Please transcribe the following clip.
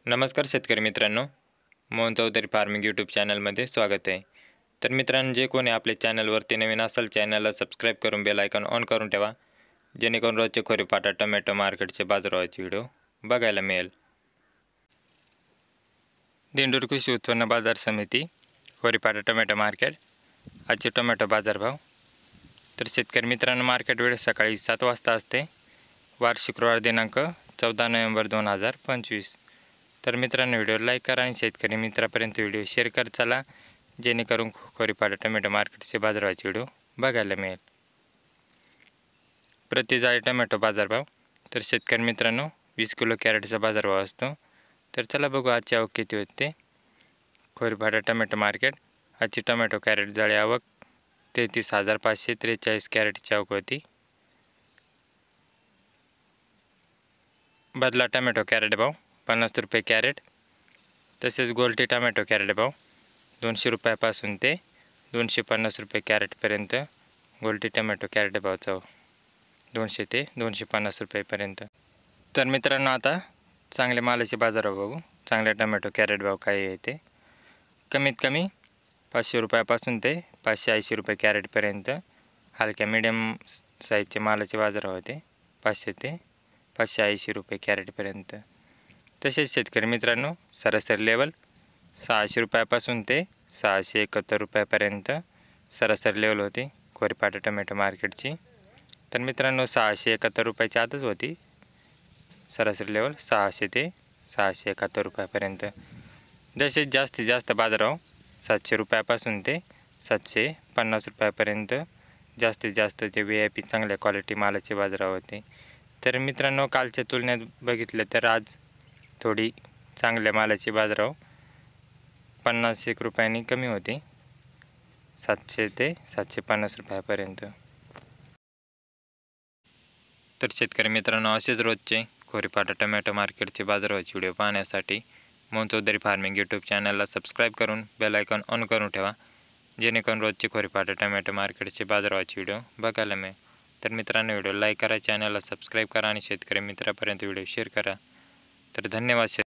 नमस्कार शेतकरी मित्रांनो, मोहन चौधरी फार्मिंग यूट्यूब चॅनलमध्ये स्वागत आहे। तर मित्रांनो, जे कोणी आपल्या चॅनलवरती नवीन असेल चॅनलला सबस्क्राईब करून बेल आयकॉन ऑन करून ठेवा, जेणेकरून रोजचे खोरीपाटा टोमॅटो मार्केटचे बाजारभावाचे व्हिडिओ बघायला मिळेल। दिंडोरी कृषी उत्पन्न बाजार समिती खोरीपाटा टोमॅटो मार्केट आजचे टोमॅटो बाजारभाव। तर शेतकरी मित्रांनो, मार्केट वेळ सकाळी 7 वाजता असते, वार शुक्रवार दिनांक 14 नोव्हेंबर 2025। तर मित्रांनो, व्हिडिओ लाईक करा आणि शेतकरी मित्रापर्यंत व्हिडिओ शेअर करत चला, जेणेकरून खोरीपाटा टोमॅटो मार्केटचे बाजारभावाचे व्हिडिओ बघायला मिळेल। प्रति जाळी टोमॅटो बाजारभाव। तर शेतकरी मित्रांनो, 20 किलो कॅरेटचा बाजारभाव असतो। तर चला बघू आजची आवक किती होते। खोरीपाटा टोमॅटो मार्केट आजची टोमॅटो कॅरेट जाळी आवक 33,543 कॅरेटची आवक होती। बदला टोमॅटो कॅरेट भाव 50 रुपये कॅरेट। तसेच गोल्टी टोमॅटो कॅरेट भाव 200 रुपयापासून ते 250 रुपये कॅरेटपर्यंत गोल्टी टोमॅटो कॅरेट भावचा 200 ते 250 रुपयेपर्यंत। तर मित्रांनो, आता चांगल्या मालाचे बाजारभाव बघू। चांगले टोमॅटो कॅरेट भाव काय आहे ते। कमीत कमी 500 रुपयापासून ते 580 रुपये कॅरेटपर्यंत हलक्या मीडियम साईजचे मालाचे बाजारभाव होते 500 ते 580 रुपये कॅरेटपर्यंत। तसेच शेतकरी मित्रांनो, सरासरी लेवल 600 रुपयापासून ते 671 रुपयापर्यंत सरासरी लेवल होती खोरीपाटा टोमॅटो मार्केटची। तर मित्रांनो, 671 रुपयाच्या आतच होती सरासरी लेवल 600 ते 671 रुपयापर्यंत। तसेच जास्तीत जास्त बाजारभाव 700 रुपयापासून ते 750 रुपयापर्यंत जास्तीत जास्त जे VIP चांगल्या क्वालिटी मालाचे बाजारभाव होते। तर मित्रांनो, कालच्या तुलनेत बघितलं तर आज थोडी चांगल्या मालाची बाजारभाव 50-1 रुपयांनी कमी होती, 700 ते 750 रुपयापर्यंत। तर शेतकरी मित्रांनो, असेच रोजचे खोरीपाटा टोमॅटो मार्केटचे बाजारभावाचे व्हिडिओ पाहण्यासाठी मोहन चौधरी फार्मिंग यूट्यूब चॅनलला सबस्क्राईब करून बेल आयकॉन ऑन करून ठेवा, जेणेकरून रोजचे खोरीपाटा टोमॅटो मार्केटचे बाजारभावाचे व्हिडिओ बघायला मिळेल। तर मित्रांनो, व्हिडिओ लाईक करा, चॅनलला सबस्क्राईब करा आणि शेतकरी मित्रापर्यंत व्हिडिओ शेअर करा। तर धन्यवाद।